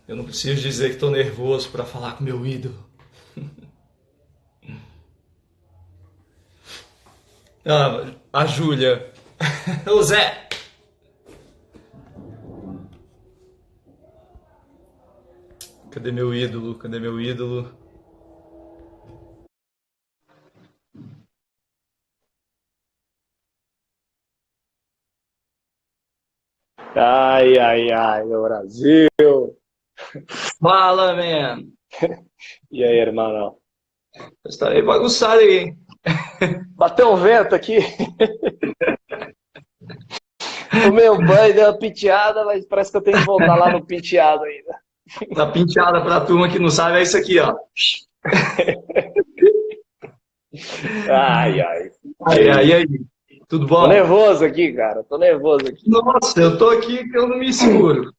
Eu não preciso dizer que estou nervoso para falar com meu ídolo. Ah, a Júlia. Ô Zé! Cadê meu ídolo? Cadê meu ídolo? Ai, ai, ai, meu Brasil. Fala, man! E aí, irmão? Estarei bagunçado aí, hein? Bateu um vento aqui. Tomei um banho, dei uma penteada, mas parece que eu tenho que voltar lá no penteado ainda. Tá penteada pra turma que não sabe, é isso aqui, ó. Ai, ai. Que Aí, aí, isso. aí. Tudo Tô bom? nervoso aqui, cara. Tô nervoso aqui. Nossa, eu tô aqui que eu não me seguro.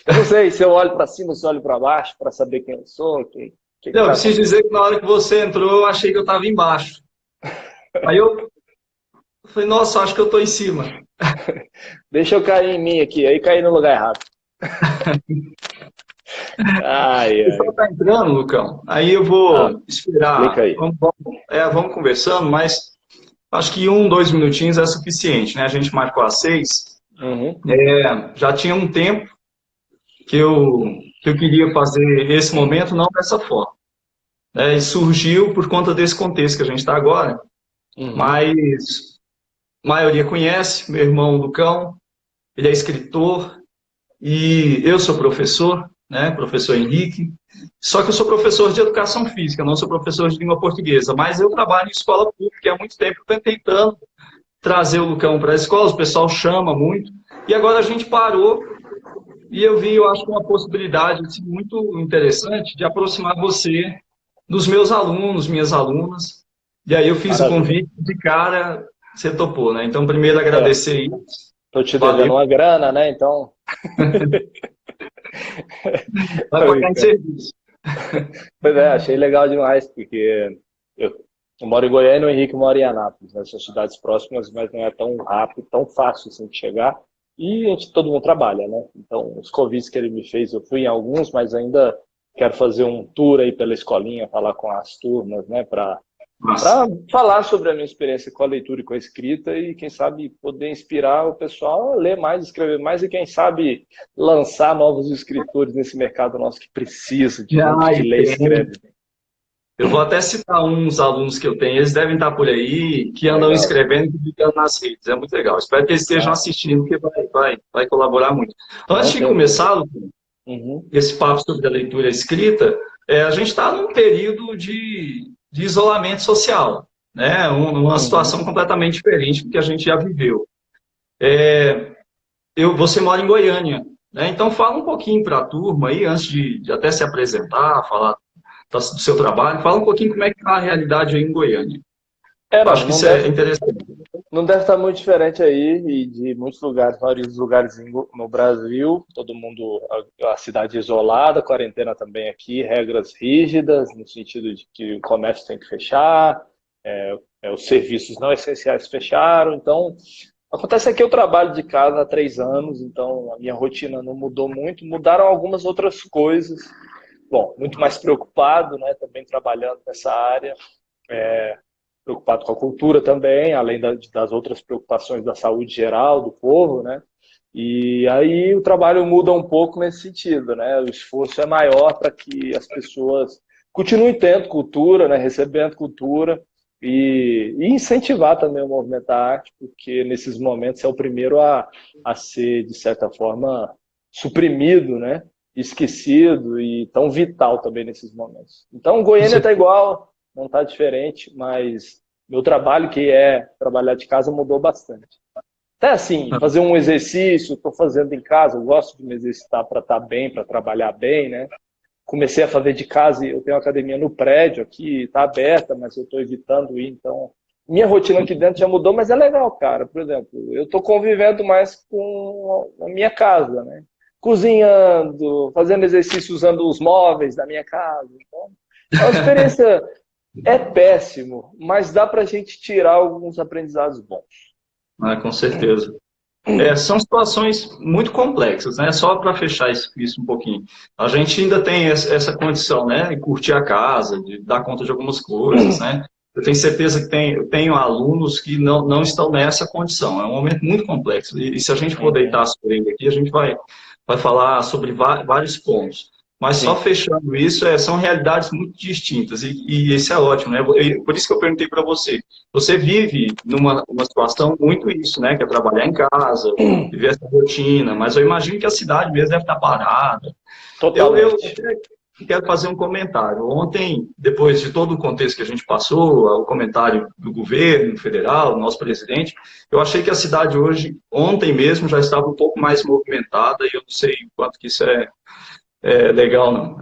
Eu não sei se eu olho pra cima ou se eu olho pra baixo pra saber quem eu sou, o que Não, eu tá preciso acontecendo. dizer que na hora que você entrou, eu achei que eu tava embaixo. Aí eu falei, nossa, acho que eu tô em cima. Deixa eu cair em mim aqui, aí caí no lugar errado. Ai, O pessoal ai. tá entrando, Lucão. Aí eu Ah, vou explica esperar. aí. Vamos conversando, mas acho que 1, 2 minutinhos é suficiente, né? A gente marcou às 6. Uhum. Já tinha um tempo que eu queria fazer esse momento não dessa forma. E surgiu por conta desse contexto que a gente está agora, Uhum. mas a maioria conhece, meu irmão Lucão, ele é escritor e eu sou professor, né, professor Henrique, só que eu sou professor de educação física, não sou professor de língua portuguesa, mas eu trabalho em escola pública e há muito tempo eu estou tentando trazer o Lucão para a escola, o pessoal chama muito, e agora a gente parou e eu vi, eu acho que uma possibilidade assim, muito interessante de aproximar você dos meus alunos, minhas alunas. E aí eu fiz o Maravilha. convite de cara, você topou, né? Então, primeiro É, agradecer isso. tô te devendo Valeu. uma grana, né? Então. Vai Tô pagar em brincando. serviço. Pois é, achei legal demais, porque eu moro em Goiânia e o Henrique mora em Anápolis, né? São cidades próximas, mas não é tão rápido, tão fácil assim de chegar. E todo mundo trabalha, né? Então, os convites que ele me fez, eu fui em alguns, mas ainda quero fazer um tour aí pela escolinha, falar com as turmas, né? Para Nossa. falar sobre a minha experiência com a leitura e com a escrita e, quem sabe, poder inspirar o pessoal a ler mais, escrever mais e, quem sabe, lançar novos escritores nesse mercado nosso que precisa de gente que Ai, lê e tem. escreve. Eu vou até citar uns alunos que eu tenho, eles devem estar por aí, que andam Legal. escrevendo e publicando nas redes. É muito legal. Espero que eles estejam Ah, assistindo, porque vai colaborar muito. Antes não de tenho dúvida. começar, Lu, Uhum, esse papo sobre a leitura escrita, a gente está num período de isolamento social, né? Uma uhum. situação completamente diferente do que a gente já viveu. Você mora em Goiânia, né? Então fala um pouquinho para a turma aí, antes de até se apresentar, falar do seu trabalho, fala um pouquinho como é que está a realidade aí em Goiânia. Eu Não, acho que isso é interessante. não deve estar muito diferente aí e de muitos lugares, vários lugares no Brasil, todo mundo, a cidade isolada, quarentena também aqui, regras rígidas, no sentido de que o comércio tem que fechar, os serviços não essenciais fecharam, então acontece que eu trabalho de casa há 3 anos, então a minha rotina não mudou muito, mudaram algumas outras coisas. Bom, muito mais preocupado, né, também trabalhando nessa área, preocupado com a cultura também, além das outras preocupações da saúde geral do povo, né? E aí o trabalho muda um pouco nesse sentido, né? O esforço é maior para que as pessoas continuem tendo cultura, né? Recebendo cultura e incentivar também o movimento da arte, porque nesses momentos é o primeiro a ser, de certa forma, suprimido, né? Esquecido e tão vital também nesses momentos. Então, Goiânia está igual, não está diferente, mas meu trabalho, que é trabalhar de casa, mudou bastante. Até assim, fazer um exercício, estou fazendo em casa, eu gosto de me exercitar para estar bem, para trabalhar bem, né? Comecei a fazer de casa, eu tenho uma academia no prédio aqui, está aberta, mas eu estou evitando ir, então minha rotina aqui dentro já mudou, mas é legal, cara. Por exemplo, eu estou convivendo mais com a minha casa, né? Cozinhando, fazendo exercício usando os móveis da minha casa. Então, é uma experiência, é péssimo, mas dá para a gente tirar alguns aprendizados bons. Ah, com certeza. São situações muito complexas, né? Só para fechar isso um pouquinho. A gente ainda tem essa condição, né? De curtir a casa, de dar conta de algumas coisas, né? Eu tenho certeza que eu tenho alunos que não estão nessa condição. É um momento muito complexo. E se a gente for Uhum. deitar sobre ele aqui, a gente vai falar sobre vários pontos. Mas só Sim. fechando isso, são realidades muito distintas. E isso é ótimo, né? Por isso que eu perguntei para você. Você vive numa situação muito isso, né? Que é trabalhar em casa, viver essa rotina, mas eu imagino que a cidade mesmo deve estar parada. Eu Totalmente. até quero fazer um comentário. Ontem, depois de todo o contexto que a gente passou, o comentário do governo federal, do nosso presidente, eu achei que a cidade hoje, ontem mesmo, já estava um pouco mais movimentada e eu não sei o quanto que isso é legal, não.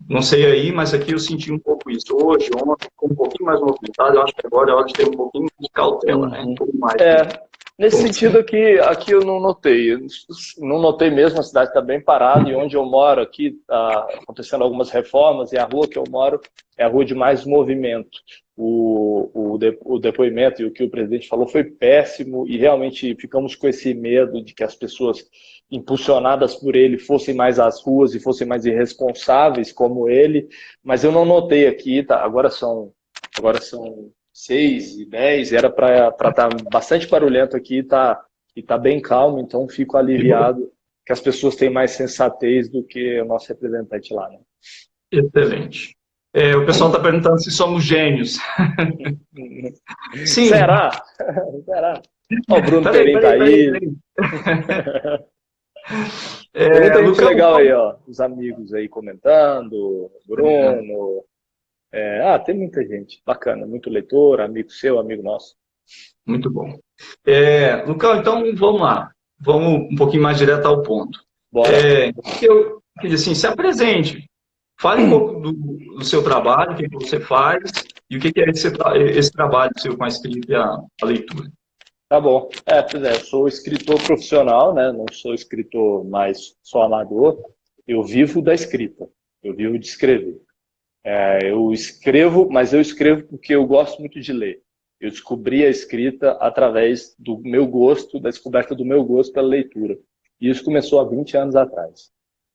Não sei aí, mas aqui eu senti um pouco isso. Hoje, ontem, ficou um pouquinho mais movimentado, eu acho que agora é hora de ter um pouquinho de cautela, né? Um Uhum. pouco mais É, de nesse bom sentido senso. aqui eu não notei. Eu não notei mesmo, a cidade está bem parada e onde eu moro aqui está acontecendo algumas reformas e a rua que eu moro é a rua de mais movimento. O depoimento e o que o presidente falou foi péssimo e realmente ficamos com esse medo de que as pessoas impulsionadas por ele fossem mais às ruas e fossem mais irresponsáveis como ele, mas eu não notei aqui, tá? Agora são 6h10, era para estar bastante barulhento aqui e tá bem calmo, então fico Que bom. aliviado que as pessoas têm mais sensatez do que o nosso representante lá, né? Excelente. O pessoal está perguntando se somos gênios. Sim. Será? Será? Ó, o Bruno Peraí, Perim tá peraí, peraí, aí. peraí. Tem muita gente Lucão, legal aí, ó. Os amigos aí comentando, Bruno. Tem muita gente. Bacana, muito leitor, amigo seu, amigo nosso. muito bom. Lucão, então vamos lá. Vamos um pouquinho mais direto ao ponto. Bora. Eu queria assim, se apresente. Fale um pouco do seu trabalho, o que você faz e o que é esse trabalho seu com a escrita e a leitura. Tá bom. Pois é, eu sou escritor profissional, né? Não sou escritor mais só amador. Eu vivo da escrita. Eu vivo de escrever. Eu escrevo, mas eu escrevo porque eu gosto muito de ler. Eu descobri a escrita através do meu gosto, da descoberta do meu gosto pela leitura. E isso começou há 20 anos atrás.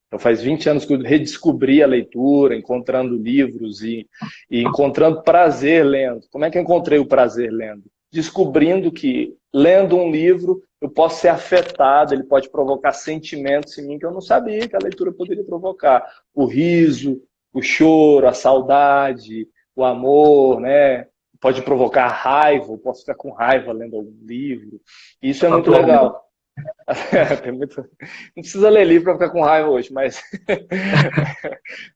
Então faz 20 anos que eu redescobri a leitura, encontrando livros e encontrando prazer lendo. Como é que eu encontrei o prazer lendo? Descobrindo que, lendo um livro, eu posso ser afetado, ele pode provocar sentimentos em mim que eu não sabia que a leitura poderia provocar. O riso, o choro, a saudade, o amor, né? Pode provocar raiva, eu posso ficar com raiva lendo algum livro. E isso é muito Atualmente. legal. Não precisa ler livro para ficar com raiva hoje, mas...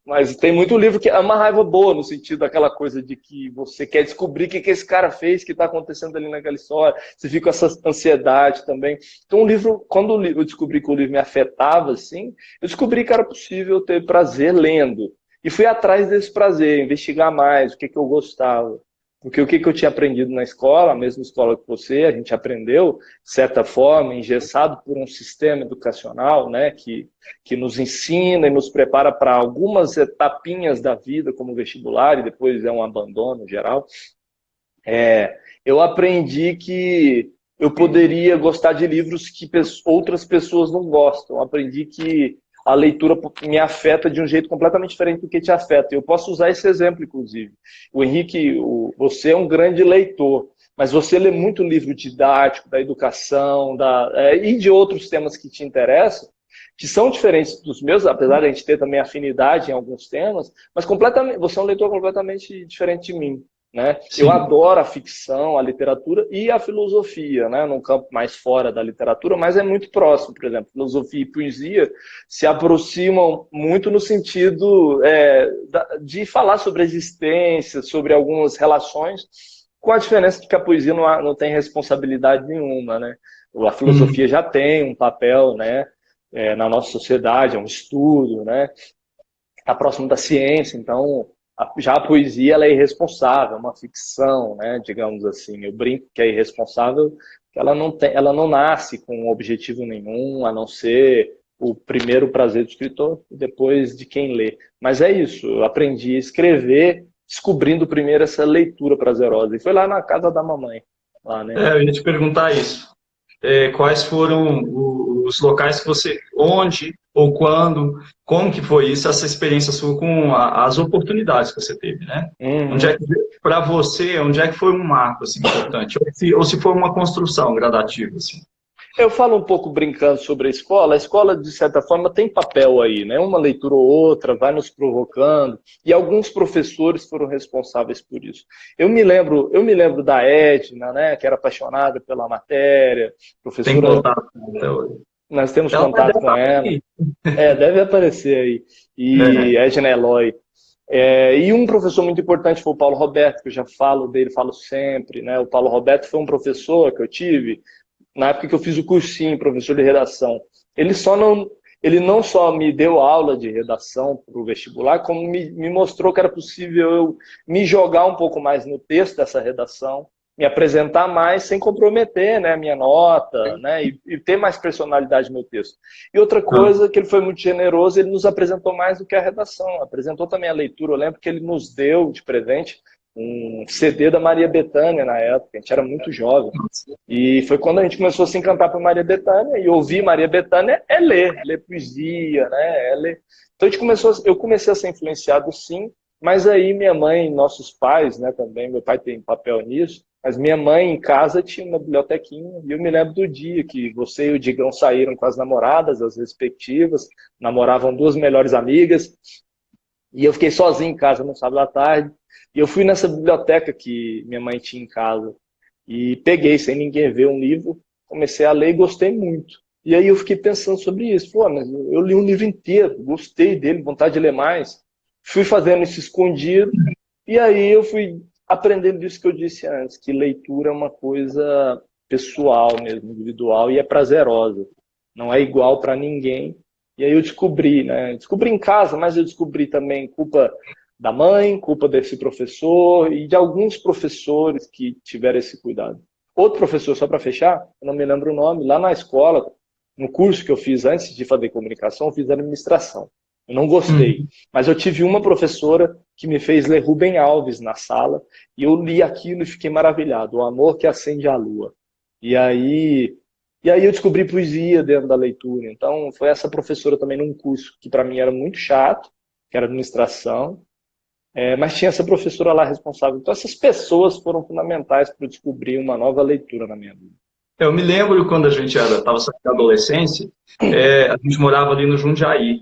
mas tem muito livro que é uma raiva boa, no sentido daquela coisa de que você quer descobrir o que esse cara fez, o que está acontecendo ali naquela história, você fica com essa ansiedade também. Então, o livro, quando eu descobri que o livro me afetava, assim, eu descobri que era possível ter prazer lendo. E fui atrás desse prazer, investigar mais, o que eu gostava. Porque o que eu tinha aprendido na escola, a mesma escola que você, a gente aprendeu, de certa forma, engessado por um sistema educacional, né, que nos ensina e nos prepara para algumas etapinhas da vida, como o vestibular, e depois é um abandono geral. Eu aprendi que eu poderia gostar de livros que outras pessoas não gostam. Eu aprendi que a leitura me afeta de um jeito completamente diferente do que te afeta. Eu posso usar esse exemplo, inclusive. O Henrique, você é um grande leitor, mas você lê muito livro didático, da educação, e de outros temas que te interessam, que são diferentes dos meus, apesar de a gente ter também afinidade em alguns temas, mas completamente, você é um leitor completamente diferente de mim. Né? Eu Sim, adoro a ficção, a literatura e a filosofia, né? Num campo mais fora da literatura, mas é muito próximo. Por exemplo, filosofia e poesia se aproximam muito no sentido de falar sobre a existência, sobre algumas relações, com a diferença de que a poesia não tem responsabilidade nenhuma. Né? A filosofia já tem um papel, né? Na nossa sociedade, é um estudo, né? Está próximo da ciência, então já a poesia ela é irresponsável, é uma ficção, né, digamos assim. Eu brinco que é irresponsável, que ela não nasce com objetivo nenhum, a não ser o primeiro prazer do escritor e depois de quem lê. Mas é isso, eu aprendi a escrever descobrindo primeiro essa leitura prazerosa. E foi lá na casa da mamãe, lá, né? eu ia te perguntar isso. quais foram os locais que você, onde ou quando, como que foi isso, essa experiência sua com as oportunidades que você teve, né? Onde é que, para você, onde é que foi um marco assim, importante? Ou se foi uma construção gradativa, assim? Eu falo um pouco brincando sobre a escola. A escola, de certa forma, tem papel aí, né? Uma leitura ou outra vai nos provocando, e alguns professores foram responsáveis por isso. Eu me lembro da Edna, né, que era apaixonada pela matéria, Tem professora. contato até hoje. Nós temos Ela vai contato com dar ela. aqui. Deve aparecer aí. E Edna Eloy. E um professor muito importante foi o Paulo Roberto, que eu já falo dele, falo sempre, né? O Paulo Roberto foi um professor que eu tive na época que eu fiz o cursinho, professor de redação. Ele não só me deu aula de redação para o vestibular, como me mostrou que era possível eu me jogar um pouco mais no texto dessa redação, me apresentar mais sem comprometer, né, a minha nota, né, e ter mais personalidade no meu texto. E outra coisa, que ele foi muito generoso, ele nos apresentou mais do que a redação, apresentou também a leitura. Eu lembro que ele nos deu de presente um CD da Maria Bethânia na época, a gente era muito jovem. E foi quando a gente começou a se encantar por Maria Bethânia, e ouvir Maria Bethânia é ler poesia, né? Ler. Então eu comecei a ser influenciado, sim, mas aí minha mãe, nossos pais, né, também, meu pai tem papel nisso, mas minha mãe em casa tinha uma bibliotequinha, e eu me lembro do dia que você e o Digão saíram com as namoradas, as respectivas, namoravam duas melhores amigas, e eu fiquei sozinho em casa no sábado à tarde, e eu fui nessa biblioteca que minha mãe tinha em casa, e peguei, sem ninguém ver, um livro, comecei a ler e gostei muito. E aí eu fiquei pensando sobre isso. Pô, mas eu li um livro inteiro, gostei dele, vontade de ler mais. Fui fazendo isso escondido, e aí eu fui aprendendo isso que eu disse antes, que leitura é uma coisa pessoal mesmo, individual, e é prazerosa. Não é igual para ninguém. E aí eu descobri, né? Descobri em casa, mas eu descobri também culpa da mãe, culpa desse professor e de alguns professores que tiveram esse cuidado. Outro professor, só para fechar, eu não me lembro o nome, lá na escola, no curso que eu fiz antes de fazer comunicação, eu fiz administração. Eu não gostei, mas eu tive uma professora que me fez ler Rubem Alves na sala, e eu li aquilo e fiquei maravilhado, O Amor que Acende a Lua. E aí eu descobri poesia dentro da leitura. Então foi essa professora também num curso que para mim era muito chato, que era administração, mas tinha essa professora lá responsável. Então essas pessoas foram fundamentais para eu descobrir uma nova leitura na minha vida. Eu me lembro quando a gente estava saindo da adolescência, a gente morava ali no Jundiaí.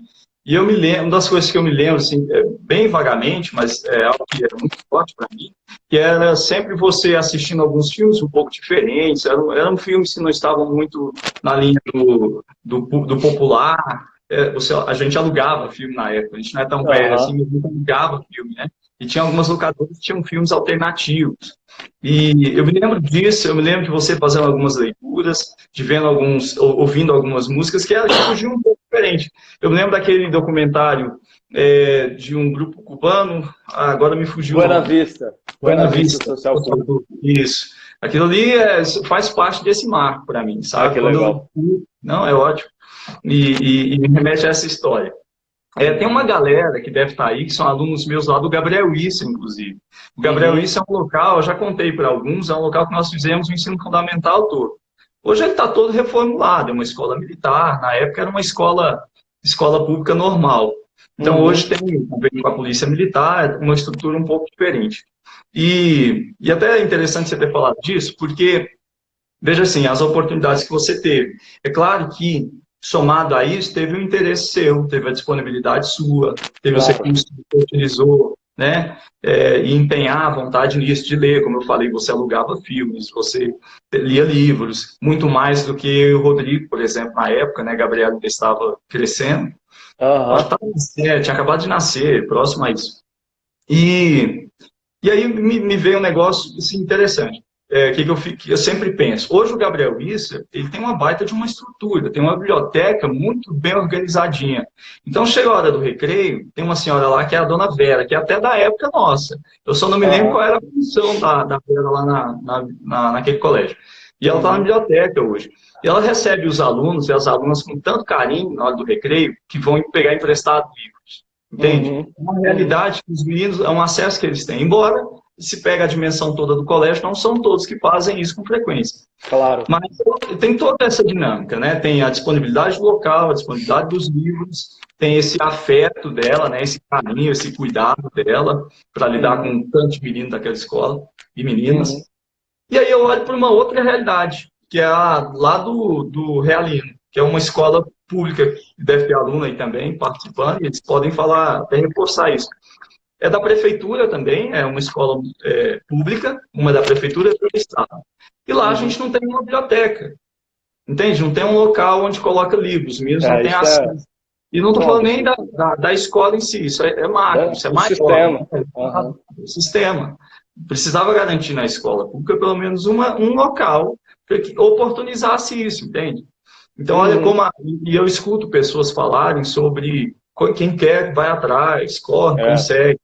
E eu me lembro, uma das coisas que eu me lembro, assim, bem vagamente, mas é algo que era muito forte para mim, que era sempre você assistindo alguns filmes um pouco diferentes, eram filmes que não estavam muito na linha do popular. A gente alugava filme na época, a gente não é tão velho assim, mas a gente alugava filme, né? E tinha algumas locadoras que tinham filmes alternativos. E eu me lembro disso, eu me lembro de você fazendo algumas leituras, de vendo ouvindo algumas músicas que fugiam um pouco diferente. Eu me lembro daquele documentário de um grupo cubano, agora me fugiu. Buena Vista. Buena Vista Social Club. Isso. Aquilo ali faz parte desse marco para mim, sabe? Que legal. Não, é ótimo. E me remete a essa história. Tem uma galera que deve estar aí, que são alunos meus lá do Gabriel Issa, inclusive. O Gabriel Issa é um local, eu já contei para alguns, é um local que nós fizemos o ensino fundamental todo. Hoje ele está todo reformulado, é uma escola militar, na época era uma escola pública normal. Então hoje tem convênio com a polícia militar, uma estrutura um pouco diferente. E até é interessante você ter falado disso, porque, veja assim, as oportunidades que você teve. É claro que, somado a isso, teve um interesse seu, teve a disponibilidade sua, teve os recursos que você utilizou, né? E empenhar a vontade nisso de ler, como eu falei, você alugava filmes, você lia livros, muito mais do que o Rodrigo, por exemplo, na época, né? Gabriel ainda estava crescendo, tinha acabado de nascer, próximo a isso. E aí me veio um negócio assim, interessante. Que eu sempre penso. Hoje o Gabriel Issa, ele tem uma baita de uma estrutura, tem uma biblioteca muito bem organizadinha. Então chega a hora do recreio, tem uma senhora lá que é a dona Vera, que é até da época nossa. Eu só não me lembro qual era a função da Vera lá naquele colégio. E ela está na biblioteca hoje. E ela recebe os alunos e as alunas com tanto carinho na hora do recreio, que vão pegar emprestado livros. Entende? É uma realidade que os meninos, é um acesso que eles têm. Embora se pega a dimensão toda do colégio, não são todos que fazem isso com frequência. Claro. Mas tem toda essa dinâmica, né? Tem a disponibilidade do local, a disponibilidade dos livros, tem esse afeto dela, né? Esse carinho, esse cuidado dela para lidar com tantos meninos daquela escola e meninas. E aí eu olho para uma outra realidade, que é a lá do Realino, que é uma escola pública que deve ter aluno aí também participando, e eles podem falar, até reforçar isso. É da prefeitura também, é uma escola pública, uma da prefeitura e outra do estado. E lá a gente não tem uma biblioteca, entende? Não tem um local onde coloca livros, mesmo não tem acesso. E não estou falando nem da escola em si, isso é macro, isso é maior. Sistema. O sistema. Precisava garantir na escola pública pelo menos um local para que oportunizasse isso, entende? Então, olha como... E eu escuto pessoas falarem sobre quem quer vai atrás, corre, consegue.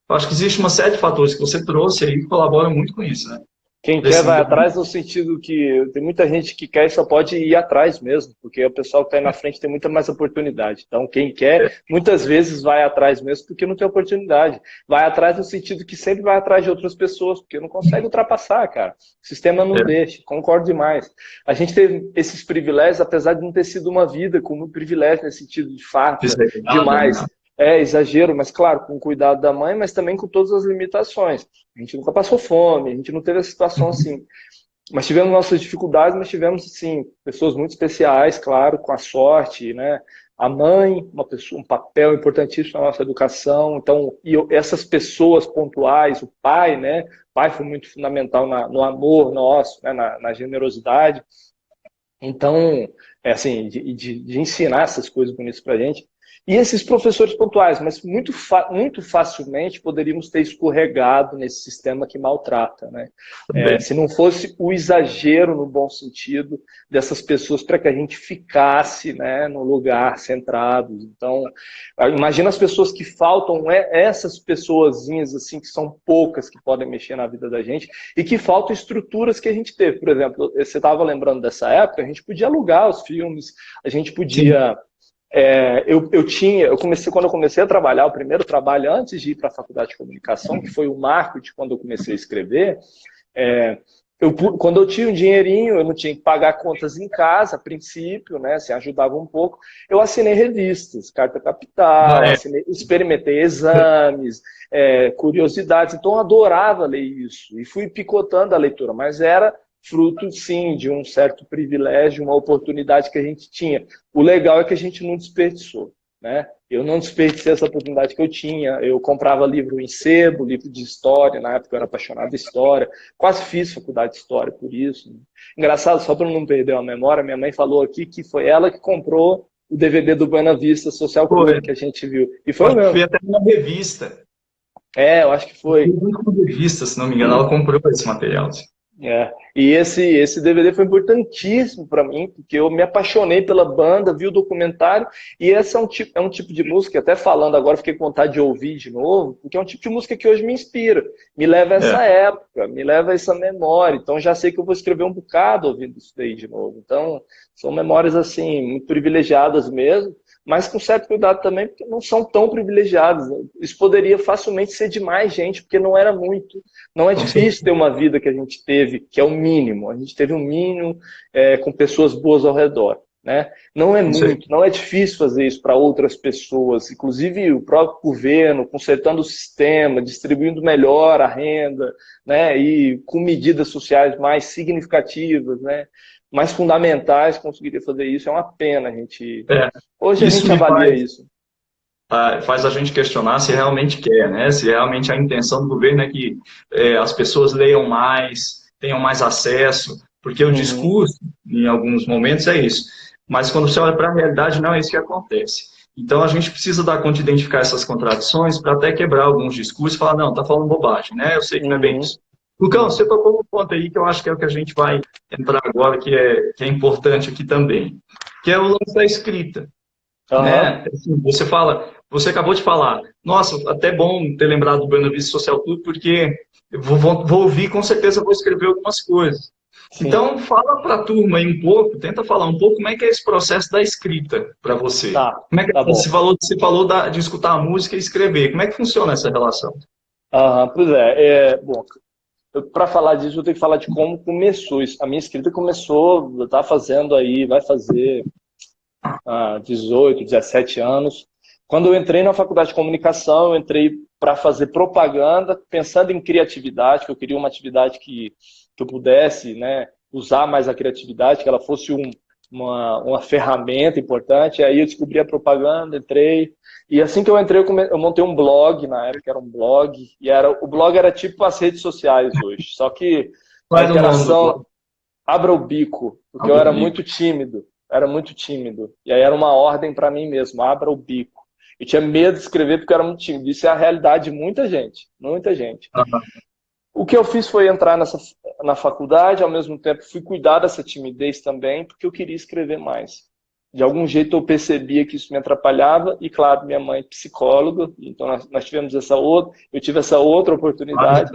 Eu acho que existe uma série de fatores que você trouxe aí que colaboram muito com isso, né? Quem quer vai atrás no sentido que tem muita gente que quer e só pode ir atrás mesmo, porque o pessoal que está aí na frente tem muita mais oportunidade. Então, quem quer, muitas vezes vai atrás mesmo porque não tem oportunidade. Vai atrás no sentido que sempre vai atrás de outras pessoas, porque não consegue ultrapassar, cara. O sistema não deixa, concordo demais. A gente teve esses privilégios, apesar de não ter sido uma vida com muito privilégio nesse sentido de farta, demais. É exagero, mas claro, com o cuidado da mãe, mas também com todas as limitações. A gente nunca passou fome, a gente não teve essa situação assim. Mas tivemos nossas dificuldades, mas tivemos, assim, pessoas muito especiais, claro, com a sorte, né? A mãe, um papel importantíssimo na nossa educação. Então, essas pessoas pontuais, o pai, né? O pai foi muito fundamental no amor nosso, né? Na generosidade. Então, assim, de ensinar essas coisas bonitas pra gente. E esses professores pontuais, mas muito facilmente poderíamos ter escorregado nesse sistema que maltrata, né? Se não fosse o exagero, no bom sentido, dessas pessoas para que a gente ficasse, né, no lugar centrado. Então, imagina as pessoas que faltam, essas pessoazinhas assim, que são poucas que podem mexer na vida da gente e que faltam estruturas que a gente teve. Por exemplo, você estava lembrando dessa época, a gente podia alugar os filmes, a gente podia... quando eu comecei a trabalhar, o primeiro trabalho antes de ir para a faculdade de comunicação, que foi o marco de quando eu comecei a escrever, quando eu tinha um dinheirinho, eu não tinha que pagar contas em casa, a princípio, né, assim, ajudava um pouco, eu assinei revistas, Carta Capital, experimentei exames, curiosidades, então eu adorava ler isso, e fui picotando a leitura, mas era fruto, sim, de um certo privilégio, uma oportunidade que a gente tinha. O legal é que a gente não desperdiçou, né? Eu não desperdicei essa oportunidade que eu tinha. Eu comprava livro em sebo, livro de história, na época eu era apaixonado de história, quase fiz faculdade de história por isso. Engraçado, só para não perder a memória, minha mãe falou aqui que foi ela que comprou o DVD do Buena Vista Social Club que a gente viu. E foi mesmo. Foi até uma revista. Eu acho que foi. Uma revista, se não me engano, ela comprou esse material. E esse DVD foi importantíssimo para mim, porque eu me apaixonei pela banda, vi o documentário, e esse é um tipo de música, até falando agora, fiquei com vontade de ouvir de novo, porque é um tipo de música que hoje me inspira, me leva a essa época, me leva a essa memória, então já sei que eu vou escrever um bocado ouvindo isso daí de novo. Então, são memórias, assim, muito privilegiadas mesmo, mas com certo cuidado também, porque não são tão privilegiados. Isso poderia facilmente ser de mais gente, porque não era muito. Não é difícil ter uma vida que a gente teve, que é o mínimo. A gente teve um mínimo com pessoas boas ao redor, né? Não é muito, não é difícil fazer isso para outras pessoas, inclusive o próprio governo, consertando o sistema, distribuindo melhor a renda, né? E com medidas sociais mais significativas, né? Mais fundamentais, conseguiria fazer isso. É uma pena a gente... Hoje a gente avalia isso. Faz a gente questionar se realmente quer, né? Se realmente a intenção do governo é que as pessoas leiam mais, tenham mais acesso, porque o discurso, em alguns momentos, é isso. Mas quando você olha para a realidade, não é isso que acontece. Então a gente precisa dar conta de identificar essas contradições para até quebrar alguns discursos e falar, não, está falando bobagem, né? Eu sei que não é bem isso. Lucão, você tocou um ponto aí que eu acho que é o que a gente vai entrar agora, que é importante aqui também, que é o lance da escrita. Né? Assim, você acabou de falar, nossa, até bom ter lembrado do Buena Vista Social Club, porque eu vou ouvir, com certeza vou escrever algumas coisas. Sim. Então, fala para a turma aí um pouco, tenta falar um pouco como é que é esse processo da escrita para você. Como é que você falou de escutar a música e escrever, como é que funciona essa relação? Pois bom, para falar disso, eu tenho que falar de como começou isso. A minha escrita começou, eu estava fazendo aí, vai fazer 18, 17 anos. Quando eu entrei na faculdade de comunicação, eu entrei para fazer propaganda, pensando em criatividade, que eu queria uma atividade que eu pudesse, né, usar mais a criatividade, que ela fosse uma ferramenta importante. Aí eu descobri a propaganda, entrei. E assim que eu entrei, eu montei um blog, na época era um blog, e o blog era tipo as redes sociais hoje, só que a Qual é o nome do interação blog? abra o bico, porque eu Abra o era bico. muito tímido, e aí era uma ordem para mim mesmo, abra o bico. Eu tinha medo de escrever porque eu era muito tímido. Isso é a realidade de muita gente, muita gente. Aham. O que eu fiz foi entrar na faculdade, ao mesmo tempo fui cuidar dessa timidez também, porque eu queria escrever mais. De algum jeito eu percebia que isso me atrapalhava, e claro, minha mãe é psicóloga, então nós tivemos eu tive essa outra oportunidade,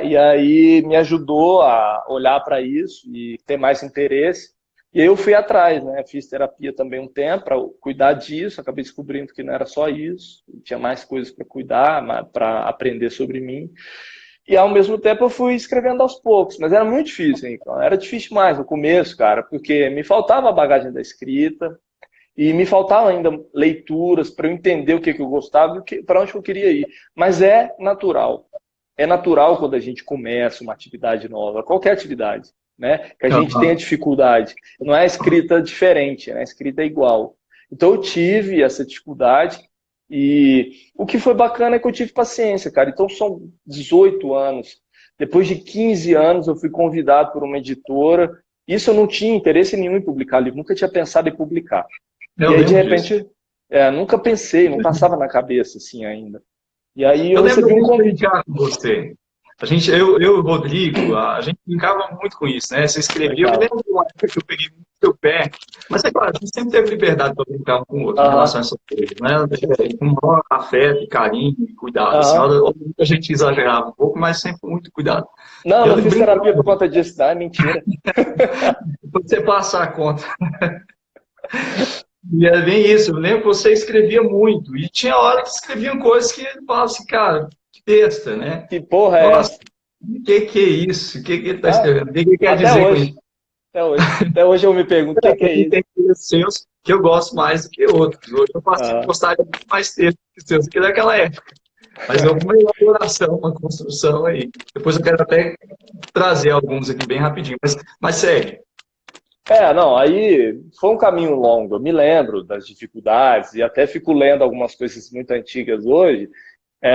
e aí me ajudou a olhar para isso e ter mais interesse. E aí eu fui atrás, né? Fiz terapia também um tempo para cuidar disso, acabei descobrindo que não era só isso, tinha mais coisas para cuidar, para aprender sobre mim. E ao mesmo tempo eu fui escrevendo aos poucos, mas era muito difícil, hein? Era difícil mais no começo, cara, porque me faltava a bagagem da escrita e me faltavam ainda leituras para eu entender o que eu gostava e para onde eu queria ir. Mas é natural. É natural quando a gente começa uma atividade nova, qualquer atividade, né? Que a gente tenha Aham. dificuldade. Não é a escrita diferente, né? A escrita é igual. Então eu tive essa dificuldade e o que foi bacana é que eu tive paciência, cara. Então são 18 anos. Depois de 15 anos eu fui convidado por uma editora. Isso eu não tinha interesse nenhum em publicar livro, nunca tinha pensado em publicar. Eu E aí, de lembro disso. repente, nunca pensei, não passava na cabeça assim ainda. E aí Eu eu lembro recebi da um gente convite. brincar com você. Eu e o Rodrigo, a gente brincava muito com isso, né? Você escrevia, eu me Legal. lembro de uma época que eu peguei muito seu pé, mas é claro, a gente sempre teve liberdade para brincar um com o outro em relação a Aham, essas coisas, né? Com o maior afeto, carinho e cuidado, assim, aham. a gente exagerava um pouco, mas sempre com muito cuidado. Não, E eu não fiz terapia por brincava, conta disso, não, é mentira. quando você passar a conta. E é bem isso, eu lembro que você escrevia muito, e tinha hora que escreviam coisas que ele falava assim, cara, que besta, né? Que porra é Nossa, essa? o que é isso? O que ele está Ah, escrevendo? O que ele quer até dizer com isso? hoje, até hoje. Até hoje eu me pergunto, o que é E isso? tem textos seus que eu gosto mais do que outros. Hoje eu passei a Ah, gostar de muito mais textos que seus do que daquela época. Mas houve uma elaboração, uma construção aí. Depois eu quero até trazer alguns aqui bem rapidinho. Mas segue. não, aí foi um caminho longo. Eu me lembro das dificuldades e até fico lendo algumas coisas muito antigas hoje.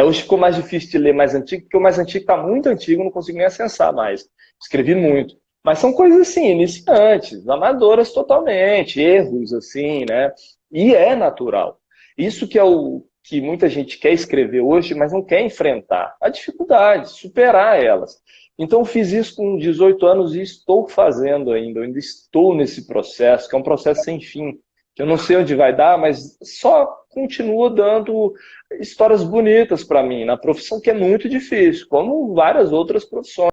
Hoje ficou mais difícil de ler mais antigo, porque o mais antigo está muito antigo, não consigo nem acessar mais. Escrevi muito. Mas são coisas assim, iniciantes, amadoras totalmente, erros, assim, né? E é natural. Isso que é o que muita gente quer escrever hoje, mas não quer enfrentar. A dificuldade, superar elas. Então, eu fiz isso com 18 anos e estou fazendo ainda. Eu ainda estou nesse processo, que é um processo sem fim. Que eu não sei onde vai dar, mas só continua dando histórias bonitas para mim, na profissão que é muito difícil, como várias outras profissões.